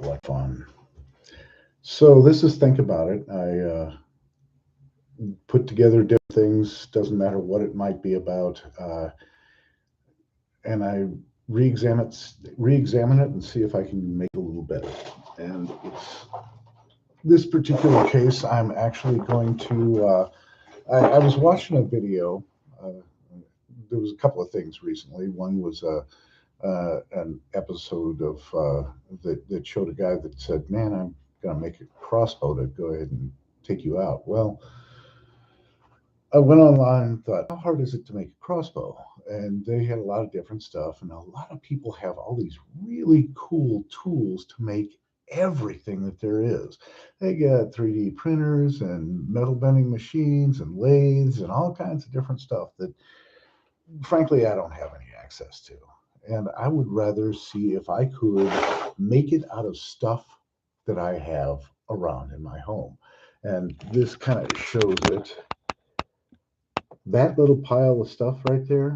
like fun. So this is Think About It. I put together different things, doesn't matter what it might be about, and I re-examine it and see if I can make it a little better. And it's this particular case, I'm actually going to. I was watching a video. Uh, there was a couple of things recently. One was an episode of that showed a guy that said, "Man, I'm going to make a crossbow to go ahead and take you out." Well, I went online and thought, how hard is it to make a crossbow? And they had a lot of different stuff, and a lot of people have all these really cool tools to make everything that there is. They got 3D printers and metal bending machines and lathes and all kinds of different stuff that, frankly, I don't have any access to. And I would rather see if I could make it out of stuff that I have around in my home. And this kind of shows it. That little pile of stuff right there,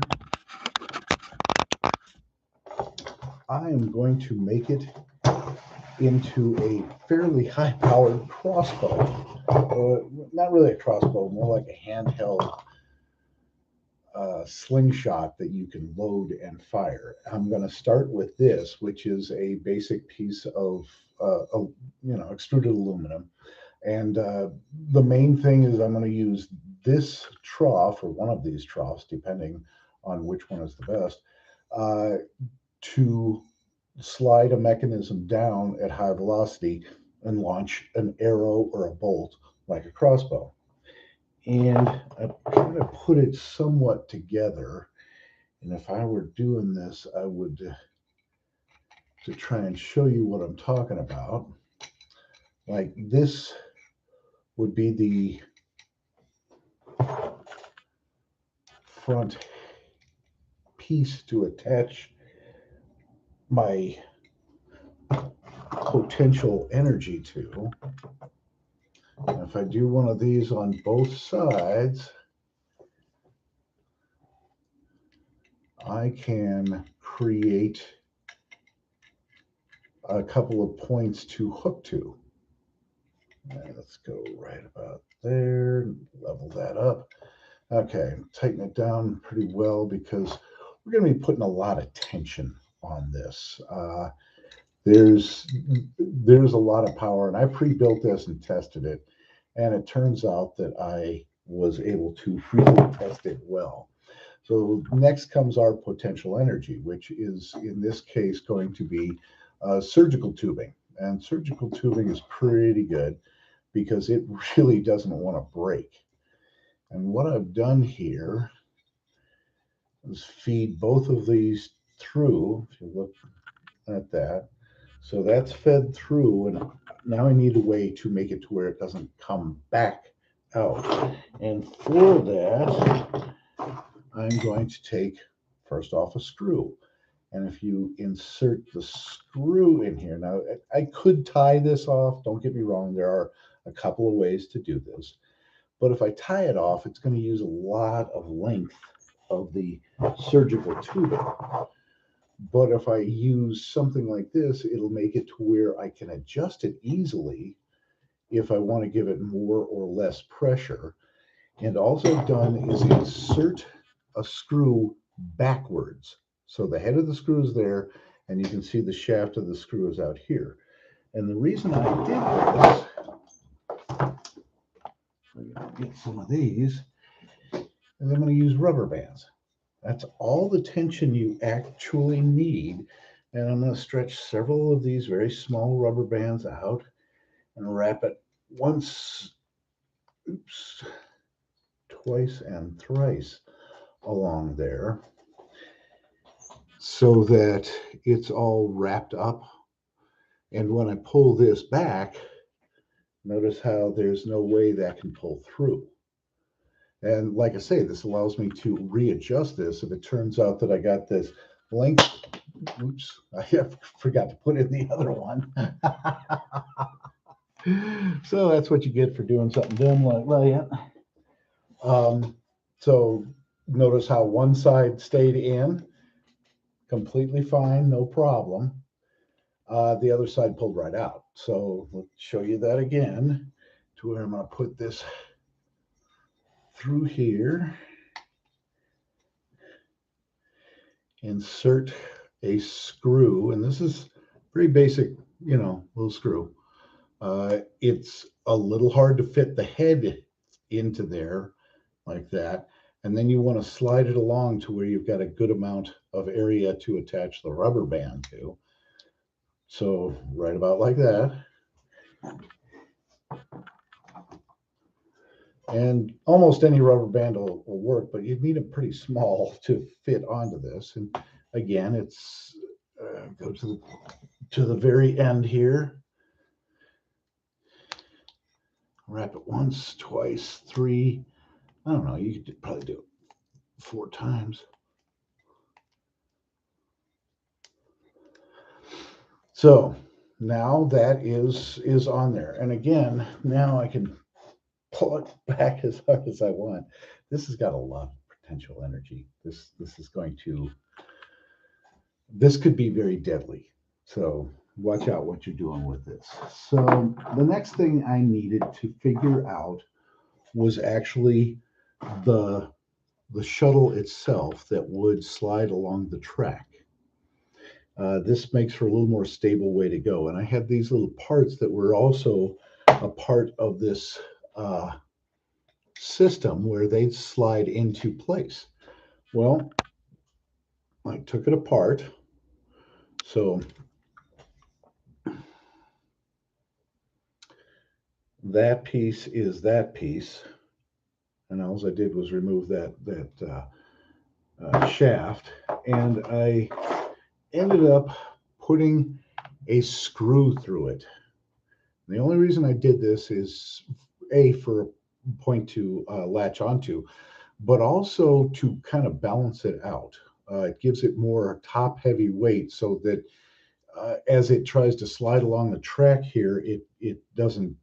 I am going to make it into a fairly high-powered crossbow. Not really a crossbow, more like a handheld slingshot that you can load and fire. I'm going to start with this, which is a basic piece of extruded aluminum. And the main thing is I'm going to use this trough, or one of these troughs, depending on which one is the best, to slide a mechanism down at high velocity and launch an arrow or a bolt like a crossbow. And I kind of put it somewhat together. And if I were doing this, I would, to try and show you what I'm talking about, like this would be the front piece to attach my potential energy to. And if I do one of these on both sides, I can create a couple of points to hook to. Let's go right about there, level that up. Okay, tighten it down pretty well because we're going to be putting a lot of tension on this. There's a lot of power, and I pre-built this and tested it, and it turns out that I was able to really test it well. So next comes our potential energy, which is in this case going to be surgical tubing. And surgical tubing is pretty good because it really doesn't want to break. And what I've done here is feed both of these through, if you look at that. So that's fed through, and now I need a way to make it to where it doesn't come back out. And for that, I'm going to take first off a screw. And if you insert the screw in here, now I could tie this off, don't get me wrong, there are a couple of ways to do this. But if I tie it off, it's going to use a lot of length of the surgical tubing. But if I use something like this, it'll make it to where I can adjust it easily if I want to give it more or less pressure. And all I've done is insert a screw backwards. So the head of the screw is there, and you can see the shaft of the screw is out here. And the reason I did this, I'm going to get some of these, and I'm going to use rubber bands. That's all the tension you actually need. And I'm going to stretch several of these very small rubber bands out and wrap it once, twice, and thrice along there so that it's all wrapped up. And when I pull this back, notice how there's no way that can pull through. And like I say, this allows me to readjust this if it turns out that I got this length. Oops, I forgot to put in the other one. So that's what you get for doing something dumb like that. So notice how one side stayed in completely fine, no problem. the other side pulled right out. So let's show you that again to where I'm going to put this through here. Insert a screw, and this is pretty basic, little screw. It's a little hard to fit the head into there like that. And then you want to slide it along to where you've got a good amount of area to attach the rubber band to. So right about like that. And almost any rubber band will work, but you'd need them pretty small to fit onto this. And again, it's go to the very end here. Wrap it once, twice, three. I don't know. You could probably do it 4 times. So now that is on there. And again, now I can pull it back as hard as I want. This has got a lot of potential energy. This could be very deadly. So watch out what you're doing with this. So the next thing I needed to figure out was actually the shuttle itself that would slide along the track. This makes for a little more stable way to go. And I had these little parts that were also a part of this system where they'd slide into place. Well, I took it apart. So that piece is that piece. And all I did was remove that shaft. And I ended up putting a screw through it. The only reason I did this is for a point to latch onto, but also to kind of balance it out. It gives it more top heavy weight so that as it tries to slide along the track here, it doesn't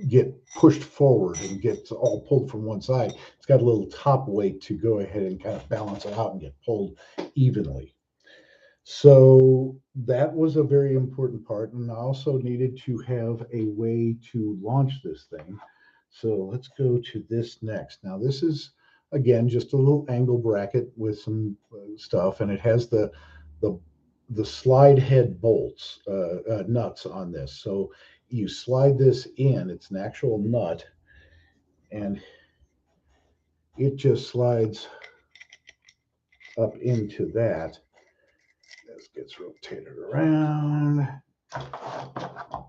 get pushed forward and gets all pulled from one side. It's got a little top weight to go ahead and kind of balance it out and get pulled evenly. So that was a very important part, and I also needed to have a way to launch this thing. So let's go to this next. Now this is, again, just a little angle bracket with some stuff, and it has the slide head bolts, nuts on this. So you slide this in, it's an actual nut, and it just slides up into that. This gets rotated around.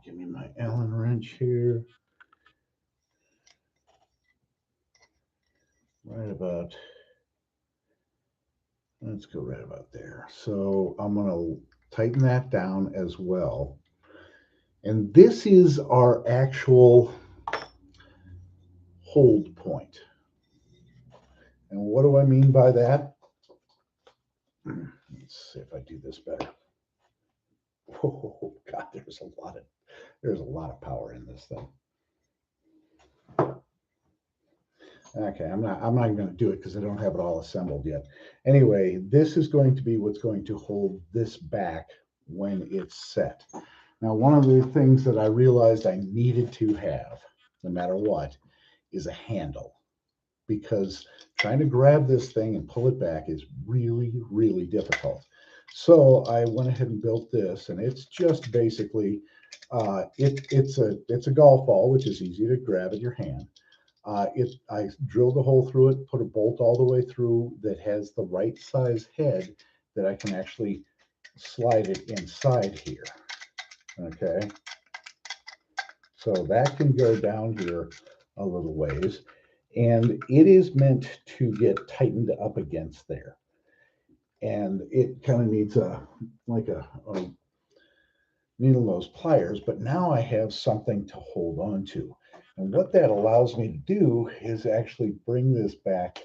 Give me my Allen wrench here. Right about, let's go right about there. So I'm going to tighten that down as well. And this is our actual hold point. And what do I mean by that? Let's see if I do this better. Oh God, there's a lot of power in this thing. Okay, I'm not even going to do it because I don't have it all assembled yet. Anyway, this is going to be what's going to hold this back when it's set. Now, one of the things that I realized I needed to have, no matter what, is a handle, because trying to grab this thing and pull it back is really, really difficult. So I went ahead and built this, and it's just basically it's a golf ball, which is easy to grab in your hand. I drilled a hole through it, put a bolt all the way through that has the right size head that I can actually slide it inside here. Okay, so that can go down here a little ways, and it is meant to get tightened up against there. And it kind of needs a needle nose pliers, but now I have something to hold on to. And what that allows me to do is actually bring this back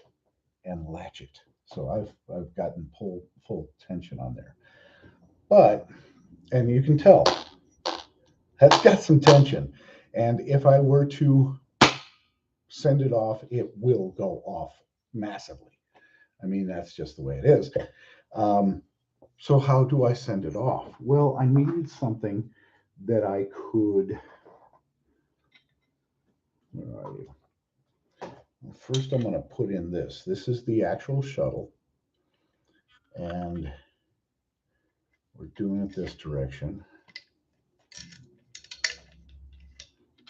and latch it. So I've gotten full tension on there. But, and you can tell, that's got some tension. And if I were to send it off, it will go off massively. I mean, that's just the way it is. So how do I send it off? Well, I needed something that I could, where are you? Well, first, I'm going to put in this. This is the actual shuttle, and we're doing it this direction.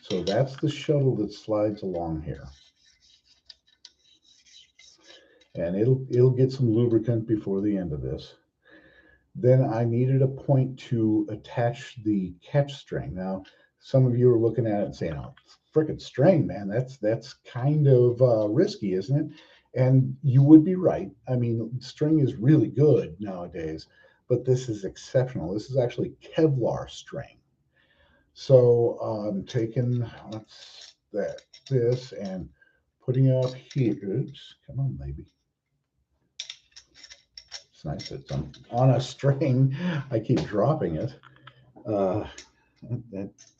So that's the shuttle that slides along here. And it'll get some lubricant before the end of this. Then I needed a point to attach the catch string. Now, some of you are looking at it and saying, "Oh, frickin' string, man, that's kind of risky, isn't it?" And you would be right. I mean, string is really good nowadays, but this is exceptional. This is actually Kevlar string. So I'm taking this and putting it up here. Oops, come on, baby. It's nice that it's on a string. I keep dropping it. Uh, that's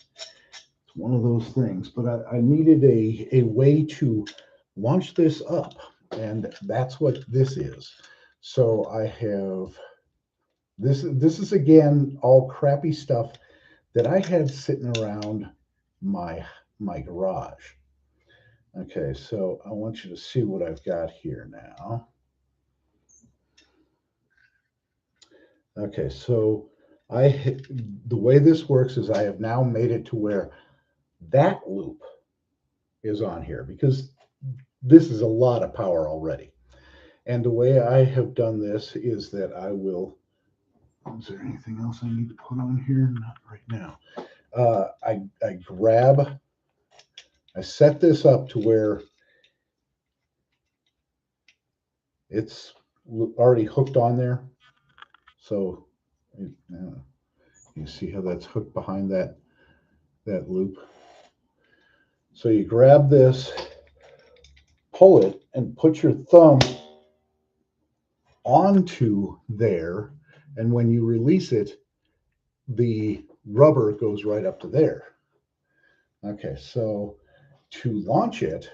one of those things. But I needed a way to launch this up, and that's what this is. So I have this. This is again all crappy stuff that I had sitting around my garage. Okay, so I want you to see what I've got here now. Okay, so the way this works is I have now made it to where that loop is on here because this is a lot of power already. And the way I have done this is that I will. Is there anything else I need to put on here? Not right now. I grab. I set this up to where it's already hooked on there. So you see how that's hooked behind that loop. So you grab this, pull it, and put your thumb onto there, and when you release it, the rubber goes right up to there. Okay, so to launch it,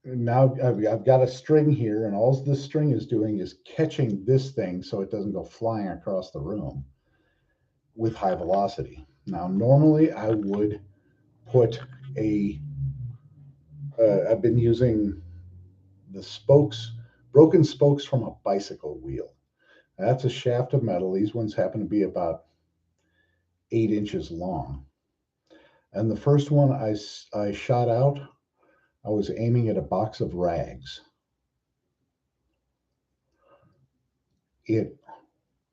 now I've got a string here, and all this string is doing is catching this thing so it doesn't go flying across the room with high velocity. Now, normally I would put I've been using the spokes, broken spokes from a bicycle wheel. That's a shaft of metal. These ones happen to be about 8 inches long. And the first one I shot out, I was aiming at a box of rags. It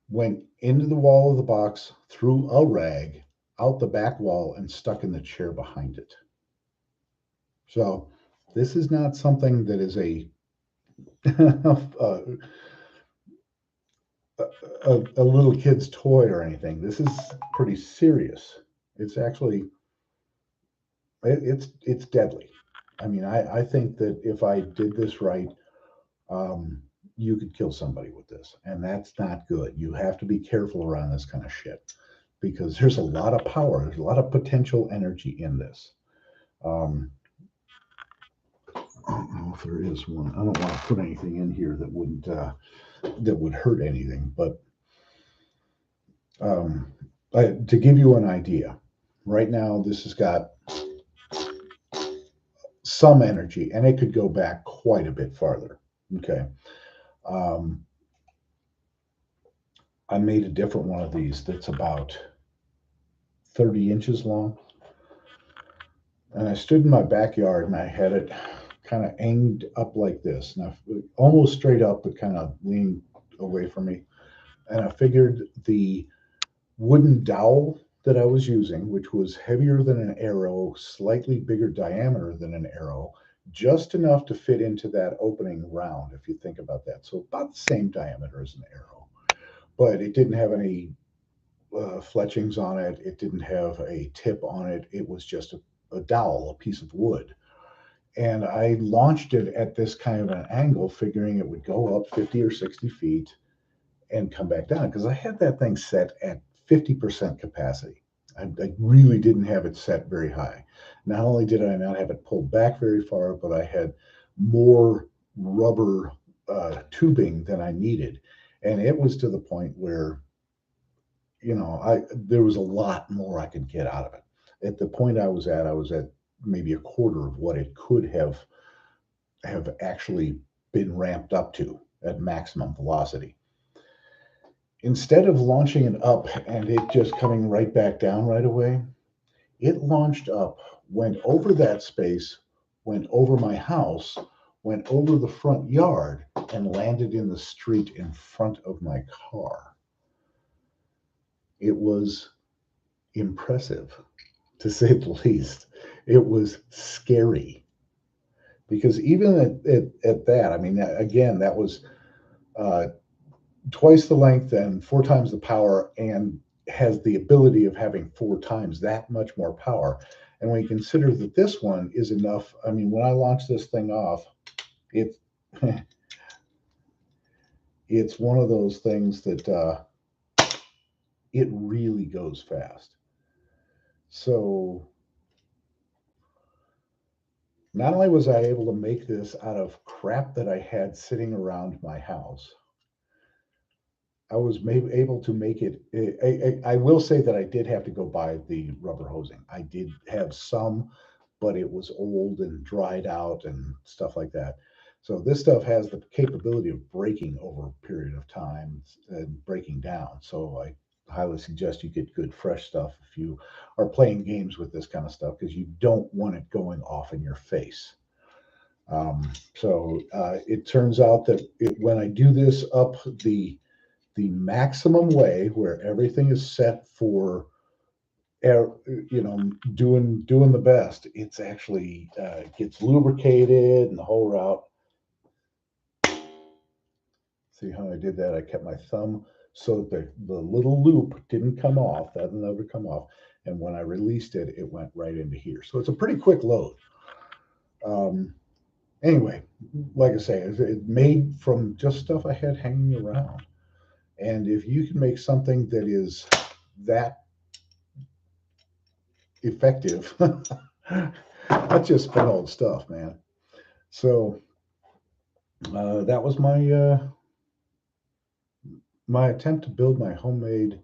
went into the wall of the box, through a rag, out the back wall, and stuck in the chair behind it. So this is not something that is a little kid's toy or anything. This is pretty serious. It's actually it's deadly. I mean, I think that if I did this right, you could kill somebody with this, and that's not good. You have to be careful around this kind of shit because there's a lot of power, there's a lot of potential energy in this. I don't know if there is one. I don't want to put anything in here that would hurt anything, but um, to give you an idea, right now this has got some energy, and it could go back quite a bit farther. Okay. Um, I made a different one of these that's about 30 inches long. And I stood in my backyard and I had it kind of aimed up like this. Now, almost straight up, but kind of leaned away from me. And I figured the wooden dowel that I was using, which was heavier than an arrow, slightly bigger diameter than an arrow, just enough to fit into that opening round, if you think about that. So about the same diameter as an arrow, but it didn't have any fletchings on it. It didn't have a tip on it. It was just a dowel, a piece of wood. And I launched it at this kind of an angle, figuring it would go up 50 or 60 feet and come back down because I had that thing set at 50% capacity. I really didn't have it set very high. Not only did I not have it pulled back very far, but I had more rubber tubing than I needed. And it was to the point where, there was a lot more I could get out of it. At the point I was at maybe a quarter of what it could have actually been ramped up to at maximum velocity. Instead of launching it up and it just coming right back down right away, it launched up, went over that space, went over my house, went over the front yard, and landed in the street in front of my car. It was impressive, to say the least. It was scary because even at that, I mean, again, that was uh, twice the length and four times the power, and has the ability of having four times that much more power. And when you consider that this one is enough, I mean, when I launch this thing off, it it's one of those things that it really goes fast. So not only was I able to make this out of crap that I had sitting around my house, I was able to make it. I will say that I did have to go buy the rubber hosing. I did have some, but it was old and dried out and stuff like that. So this stuff has the capability of breaking over a period of time and breaking down. So I highly suggest you get good fresh stuff if you are playing games with this kind of stuff, because you don't want it going off in your face. So it turns out that when I do this up the maximum way, where everything is set for doing the best, it's actually gets lubricated and the whole route. See how I did that? I kept my thumb so that the little loop didn't come off. That'll never come off. And when I released it, it went right into here. So it's a pretty quick load. Um, anyway, like I say, it's made from just stuff I had hanging around. And if you can make something that is that effective, that's just fun old stuff, man. So that was my attempt to build my homemade.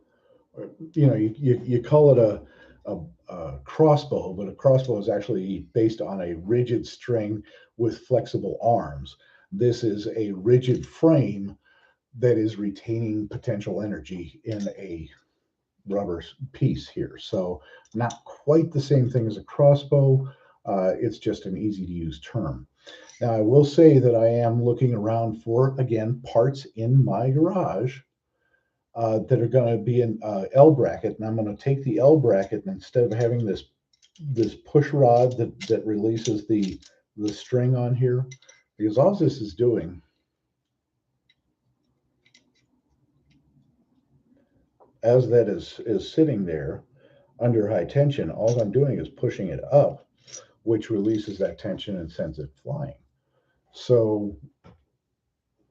You call it a crossbow, but a crossbow is actually based on a rigid string with flexible arms. This is a rigid frame that is retaining potential energy in a rubber piece here. So not quite the same thing as a crossbow. It's just an easy to use term. Now, I will say that I am looking around for, again, parts in my garage that are going to be an L bracket, and I'm going to take the L bracket, and instead of having this push rod that releases the string on here, because all this is doing, as that is sitting there under high tension, all I'm doing is pushing it up, which releases that tension and sends it flying. So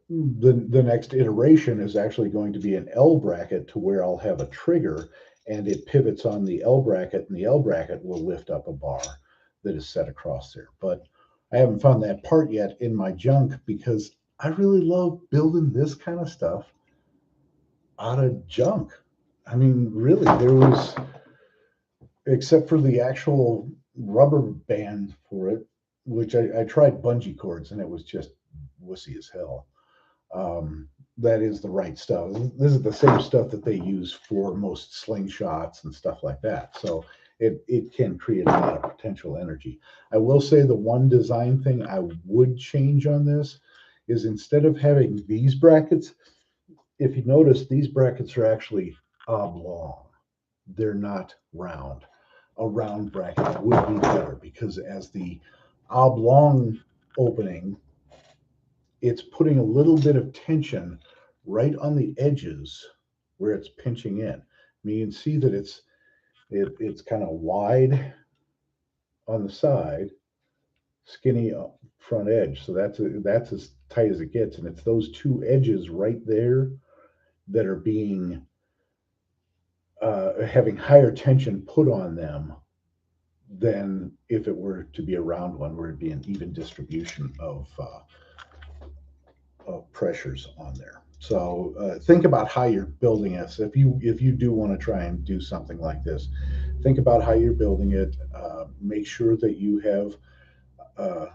the next iteration is actually going to be an L bracket, to where I'll have a trigger and it pivots on the L bracket, and the L bracket will lift up a bar that is set across there. But I haven't found that part yet in my junk, because I really love building this kind of stuff out of junk. I mean, really, there was, except for the actual rubber band for it, which I tried bungee cords and it was just wussy as hell. That is the right stuff. This is the same stuff that they use for most slingshots and stuff like that. So it can create a lot of potential energy. I will say the one design thing I would change on this is, instead of having these brackets, if you notice, these brackets are actually oblong. They're not round. A round bracket would be better, because as the oblong opening, it's putting a little bit of tension right on the edges where it's pinching in. I mean, you can see that it's kind of wide on the side, skinny front edge. So that's as tight as it gets, and it's those two edges right there that are being having higher tension put on them than if it were to be a round one, where it'd be an even distribution of pressures on there. So think about how you're building it. So if you do want to try and do something like this, think about how you're building it. Make sure that you have uh,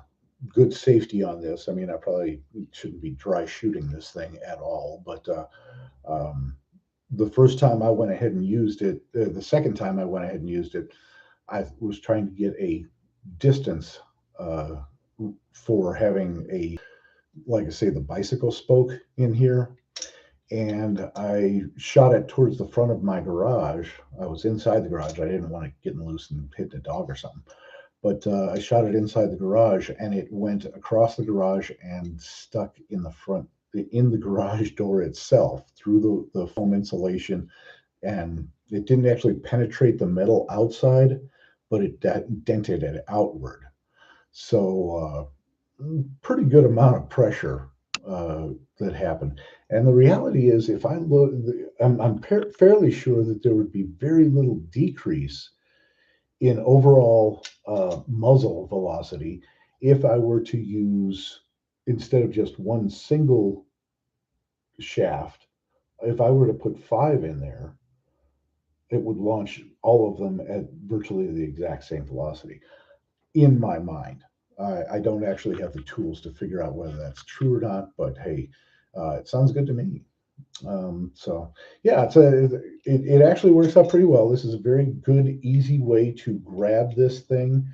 good safety on this. I mean, I probably shouldn't be dry shooting this thing at all, but um, the first time I went ahead and used it, the second time I went ahead and used it, I was trying to get a distance uh, for having a, like I say, the bicycle spoke in here. And I shot it towards the front of my garage. I was inside the garage. I didn't want to get loose and hit a dog or something. But I shot it inside the garage, and it went across the garage and stuck in the front, in the garage door itself, through the foam insulation, and it didn't actually penetrate the metal outside, but it dented it outward. So pretty good amount of pressure that happened. And the reality is, if I look, I'm fairly sure that there would be very little decrease in overall muzzle velocity if I were to use, instead of just one single shaft, if I were to put five in there, it would launch all of them at virtually the exact same velocity in my mind. I don't actually have the tools to figure out whether that's true or not, but hey, it sounds good to me. So yeah, it actually works out pretty well. This is a very good, easy way to grab this thing.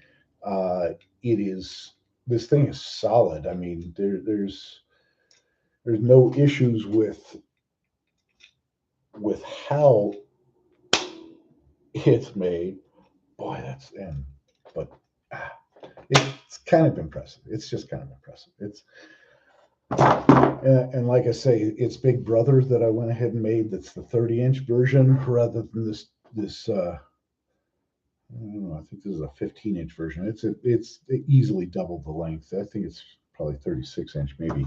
Uh, it is this thing is solid. I mean, there's no issues with how it's made. Boy, that's and but ah, it's kind of impressive. It's just kind of impressive. It's and like I say, it's Big Brother that I went ahead and made. That's the 30-inch version rather than this. I don't know. I think this is a 15-inch version. It's easily double the length. I think it's probably 36-inch maybe.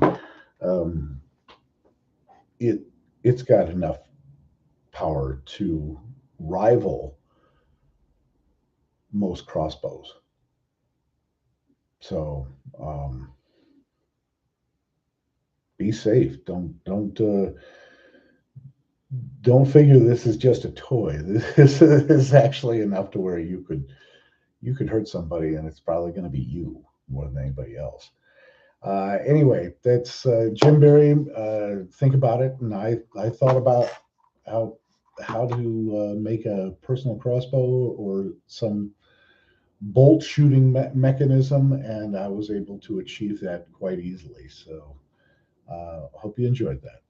Um, it it's got enough power to rival most crossbows. So be safe. Don't figure this is just a toy. This is actually enough to where you could hurt somebody, and it's probably going to be you more than anybody else. Anyway, that's Jim Barry. Think about it, and I thought about how how to make a personal crossbow or some bolt shooting mechanism, and I was able to achieve that quite easily. So, hope you enjoyed that.